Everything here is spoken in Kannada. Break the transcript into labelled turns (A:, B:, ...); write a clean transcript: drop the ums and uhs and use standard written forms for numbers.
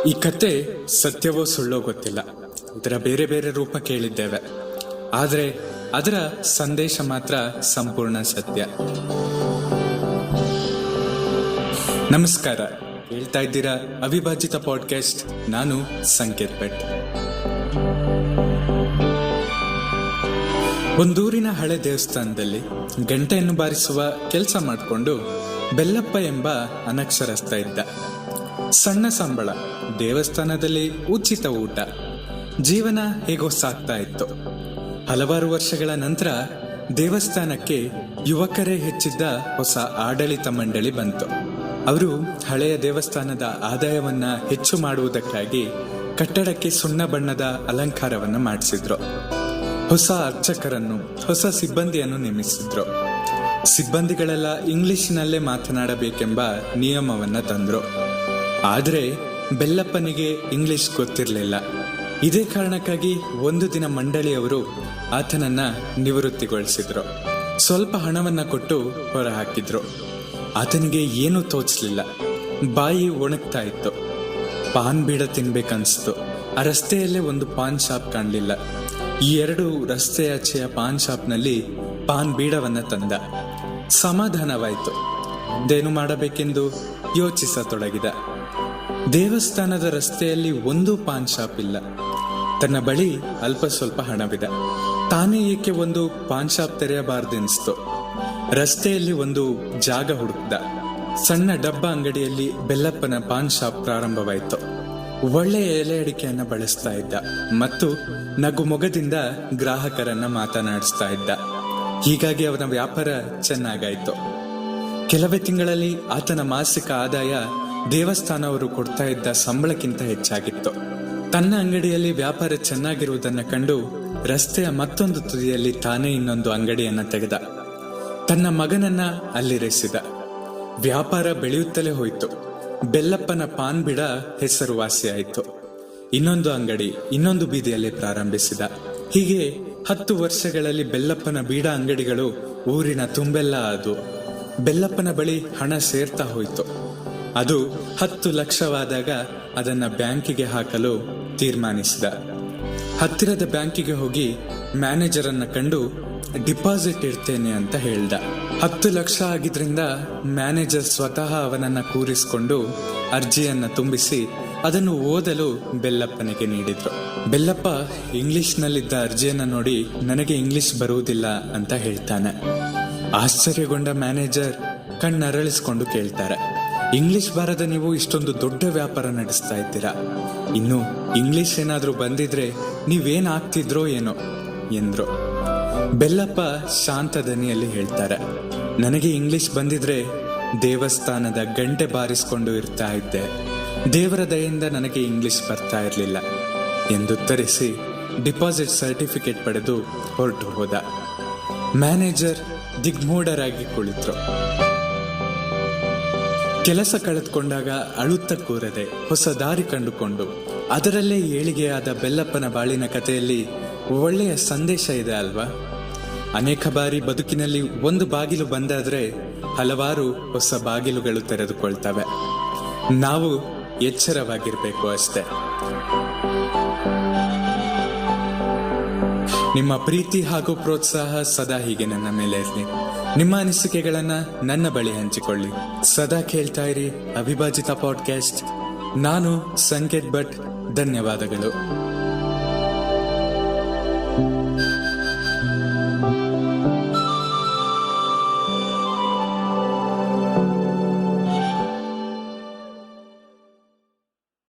A: ಈ ಕತೆ ಸತ್ಯವೋ ಸುಳ್ಳೋ ಗೊತ್ತಿಲ್ಲ. ಇದರ ಬೇರೆ ಬೇರೆ ರೂಪ ಕೇಳಿದ್ದೇವೆ, ಆದರೆ ಅದರ ಸಂದೇಶ ಮಾತ್ರ ಸಂಪೂರ್ಣ ಸತ್ಯ. ನಮಸ್ಕಾರ, ಹೇಳ್ತಾ ಇದ್ದೀರಾ ಅವಿಭಾಜಿತ ಪಾಡ್ಕಾಸ್ಟ್. ನಾನು ಸಂಕೇತ್ ಭಟ್. ಒಂದೂರಿನ ಹಳೆ ದೇವಸ್ಥಾನದಲ್ಲಿ ಗಂಟೆಯನ್ನು ಬಾರಿಸುವ ಕೆಲಸ ಮಾಡಿಕೊಂಡು ಬೆಲ್ಲಪ್ಪ ಎಂಬ ಅನಕ್ಷರಸ್ಥ ಇದ್ದ. ಸಣ್ಣ ಸಂಬಳ, ದೇವಸ್ಥಾನದಲ್ಲಿ ಉಚಿತ ಊಟ, ಜೀವನ ಹೇಗೋ ಸಾಗ್ತಾ ಇತ್ತು. ಹಲವಾರು ವರ್ಷಗಳ ನಂತರ ದೇವಸ್ಥಾನಕ್ಕೆ ಯುವಕರೇ ಹೆಚ್ಚಿದ್ದ ಹೊಸ ಆಡಳಿತ ಮಂಡಳಿ ಬಂತು. ಅವರು ಹಳೆಯ ದೇವಸ್ಥಾನದ ಆದಾಯವನ್ನ ಹೆಚ್ಚು ಮಾಡುವುದಕ್ಕಾಗಿ ಕಟ್ಟಡಕ್ಕೆ ಸುಣ್ಣ ಬಣ್ಣದ ಅಲಂಕಾರವನ್ನ ಮಾಡಿಸಿದ್ರು. ಹೊಸ ಅರ್ಚಕರನ್ನು, ಹೊಸ ಸಿಬ್ಬಂದಿಯನ್ನು ನೇಮಿಸಿದ್ರು. ಸಿಬ್ಬಂದಿಗಳೆಲ್ಲ ಇಂಗ್ಲಿಷಿನಲ್ಲೇ ಮಾತನಾಡಬೇಕೆಂಬ ನಿಯಮವನ್ನ ತಂದ್ರು. ಆದರೆ ಬೆಲ್ಲಪ್ಪನಿಗೆ ಇಂಗ್ಲಿಷ್ ಗೊತ್ತಿರಲಿಲ್ಲ. ಇದೇ ಕಾರಣಕ್ಕಾಗಿ ಒಂದು ದಿನ ಮಂಡಳಿಯವರು ಆತನನ್ನ ನಿವೃತ್ತಿಗೊಳಿಸಿದ್ರು. ಸ್ವಲ್ಪ ಹಣವನ್ನ ಕೊಟ್ಟು ಹೊರ ಹಾಕಿದ್ರು. ಆತನಿಗೆ ಏನೂ ತೋಚಲಿಲ್ಲ. ಬಾಯಿ ಒಣಗ್ತಾ ಇತ್ತು. ಪಾನ್ ಬೀಡ ತಿನ್ಬೇಕನ್ಸ್ತು. ಆ ರಸ್ತೆಯಲ್ಲೇ ಒಂದು ಪಾನ್ ಶಾಪ್ ಕಾಣಲಿಲ್ಲ. ಈ ಎರಡು ರಸ್ತೆಯಾಚೆಯ ಪಾನ್ ಶಾಪ್ನಲ್ಲಿ ಪಾನ್ ಬೀಡವನ್ನ ತಂದ. ಸಮಾಧಾನವಾಯಿತು. ಇದೇನು ಮಾಡಬೇಕೆಂದು ಯೋಚಿಸತೊಡಗಿದ. ದೇವಸ್ಥಾನದ ರಸ್ತೆಯಲ್ಲಿ ಒಂದು ಪಾನ್ ಶಾಪ್ ಇಲ್ಲ. ತನ್ನ ಬಳಿ ಅಲ್ಪ ಸ್ವಲ್ಪ ಹಣವಿದೆ. ತಾನೇ ಏಕೆ ಒಂದು ಪಾನ್ ಶಾಪ್ ತೆರೆಯಬಾರ್ದೆನಿಸ್ತು. ರಸ್ತೆಯಲ್ಲಿ ಒಂದು ಜಾಗ ಹುಡುಕ್ದ. ಸಣ್ಣ ಡಬ್ಬ ಅಂಗಡಿಯಲ್ಲಿ ಬೆಲ್ಲಪ್ಪನ ಪಾನ್ ಶಾಪ್ ಪ್ರಾರಂಭವಾಯಿತು. ಒಳ್ಳೆಯ ಎಲೆ ಅಡಿಕೆಯನ್ನ ಬಳಸ್ತಾ ಇದ್ದ ಮತ್ತು ನಗು ಮೊಗದಿಂದ ಗ್ರಾಹಕರನ್ನ ಮಾತನಾಡಿಸ್ತಾ ಇದ್ದ. ಹೀಗಾಗಿ ಅವನ ವ್ಯಾಪಾರ ಚೆನ್ನಾಗಾಯ್ತು. ಕೆಲವೇ ತಿಂಗಳಲ್ಲಿ ಆತನ ಮಾಸಿಕ ಆದಾಯ ದೇವಸ್ಥಾನವರು ಕೊಡ್ತಾ ಇದ್ದ ಸಂಬಳಕ್ಕಿಂತ ಹೆಚ್ಚಾಗಿತ್ತು. ತನ್ನ ಅಂಗಡಿಯಲ್ಲಿ ವ್ಯಾಪಾರ ಚೆನ್ನಾಗಿರುವುದನ್ನು ಕಂಡು ರಸ್ತೆಯ ಮತ್ತೊಂದು ತುದಿಯಲ್ಲಿ ತಾನೇ ಇನ್ನೊಂದು ಅಂಗಡಿಯನ್ನ ತೆಗೆದ. ತನ್ನ ಮಗನನ್ನ ಅಲ್ಲಿರಿಸಿದ. ವ್ಯಾಪಾರ ಬೆಳೆಯುತ್ತಲೇ ಹೋಯಿತು. ಬೆಲ್ಲಪ್ಪನ ಪಾನ್ ಬಿಡ ಹೆಸರುವಾಸಿಯಾಯಿತು. ಇನ್ನೊಂದು ಅಂಗಡಿ ಇನ್ನೊಂದು ಬೀದಿಯಲ್ಲಿ ಪ್ರಾರಂಭಿಸಿದ. ಹೀಗೆ 10 ವರ್ಷಗಳಲ್ಲಿ ಬೆಲ್ಲಪ್ಪನ ಬೀಡ ಅಂಗಡಿಗಳು ಊರಿನ ತುಂಬೆಲ್ಲ ಆದವು. ಬೆಲ್ಲಪ್ಪನ ಬಳಿ ಹಣ ಸೇರ್ತಾ ಹೋಯಿತು. ಅದು 10 ಲಕ್ಷವಾದಾಗ ಅದನ್ನ ಬ್ಯಾಂಕಿಗೆ ಹಾಕಲು ತೀರ್ಮಾನಿಸಿದ. ಹತ್ತಿರದ ಬ್ಯಾಂಕಿಗೆ ಹೋಗಿ ಮ್ಯಾನೇಜರ್ ಅನ್ನ ಕಂಡು ಡಿಪಾಸಿಟ್ ಇಡ್ತೇನೆ ಅಂತ ಹೇಳ್ದ. 10 ಲಕ್ಷ ಆಗಿದ್ರಿಂದ ಮ್ಯಾನೇಜರ್ ಸ್ವತಃ ಅವನನ್ನ ಕೂರಿಸಿಕೊಂಡು ಅರ್ಜಿಯನ್ನ ತುಂಬಿಸಿ ಅದನ್ನು ಓದಲು ಬೆಲ್ಲಪ್ಪನಿಗೆ ನೀಡಿದ್ರು. ಬೆಲ್ಲಪ್ಪ ಇಂಗ್ಲಿಷ್ನಲ್ಲಿದ್ದ ಅರ್ಜಿಯನ್ನ ನೋಡಿ, ನನಗೆ ಇಂಗ್ಲಿಷ್ ಬರುವುದಿಲ್ಲ ಅಂತ ಹೇಳ್ತಾನೆ. ಆಶ್ಚರ್ಯಗೊಂಡ ಮ್ಯಾನೇಜರ್ ಕಣ್ಣರಳಿಸ್ಕೊಂಡು ಕೇಳ್ತಾರೆ, ಇಂಗ್ಲಿಷ್ ಬಾರದ ನೀವು ಇಷ್ಟೊಂದು ದೊಡ್ಡ ವ್ಯಾಪಾರ ನಡೆಸ್ತಾ ಇದ್ದೀರಾ, ಇನ್ನು ಇಂಗ್ಲಿಷ್ ಏನಾದ್ರೂ ಬಂದಿದ್ರೆ ನೀವೇನ್ ಆಗ್ತಿದ್ರೋ ಏನೋ ಎಂದ್ರು. ಬೆಲ್ಲಪ್ಪ ಶಾಂತ ದನಿಯಲ್ಲಿ ಹೇಳ್ತಾರೆ, ನನಗೆ ಇಂಗ್ಲಿಷ್ ಬಂದಿದ್ರೆ ದೇವಸ್ಥಾನದ ಗಂಟೆ ಬಾರಿಸ್ಕೊಂಡು ಇರ್ತಾ ಇದ್ದೆ. ದೇವರ ದಯೆಯಿಂದ ನನಗೆ ಇಂಗ್ಲಿಷ್ ಬರ್ತಾ ಇರಲಿಲ್ಲ ಎಂದುತ್ತರಿಸಿ ಡಿಪಾಸಿಟ್ ಸರ್ಟಿಫಿಕೇಟ್ ಪಡೆದು ಹೊರಟು ಹೋದ. ಮ್ಯಾನೇಜರ್ ದಿಗ್ಮೂಢರಾಗಿ ಕುಳಿತರು. ಕೆಲಸ ಕಳೆದುಕೊಂಡಾಗ ಅಳುತ್ತ ಕೂರದೆ ಹೊಸ ದಾರಿ ಕಂಡುಕೊಂಡು ಅದರಲ್ಲೇ ಏಳಿಗೆಯಾದ ಬೆಲ್ಲಪ್ಪನ ಬಾಳಿನ ಕಥೆಯಲ್ಲಿ ಒಳ್ಳೆಯ ಸಂದೇಶ ಇದೆ ಅಲ್ವಾ? ಅನೇಕ ಬಾರಿ ಬದುಕಿನಲ್ಲಿ ಒಂದು ಬಾಗಿಲು ಬಂದಾದ್ರೆ ಹಲವಾರು ಹೊಸ ಬಾಗಿಲುಗಳು ತೆರೆದುಕೊಳ್ತವೆ. ನಾವು ಎಚ್ಚರವಾಗಿರ್ಬೇಕು ಅಷ್ಟೇ. ನಿಮ್ಮ ಪ್ರೀತಿ ಹಾಗೂ ಪ್ರೋತ್ಸಾಹ ಸದಾ ಹೀಗೆ ನನ್ನ ಮೇಲೆ ಇರಲಿ. ನಿಮ್ಮ ಅನಿಸಿಕೆಗಳನ್ನ ನನ್ನ ಬಳಿ ಹಂಚಿಕೊಳ್ಳಿ. ಸದಾ ಕೇಳ್ತಾ ಇರಿ ಅವಿಭಾಜಿತ ಪಾಡ್ಕಾಸ್ಟ್. ನಾನು ಸಂಕೇತ್ ಭಟ್. ಧನ್ಯವಾದಗಳು.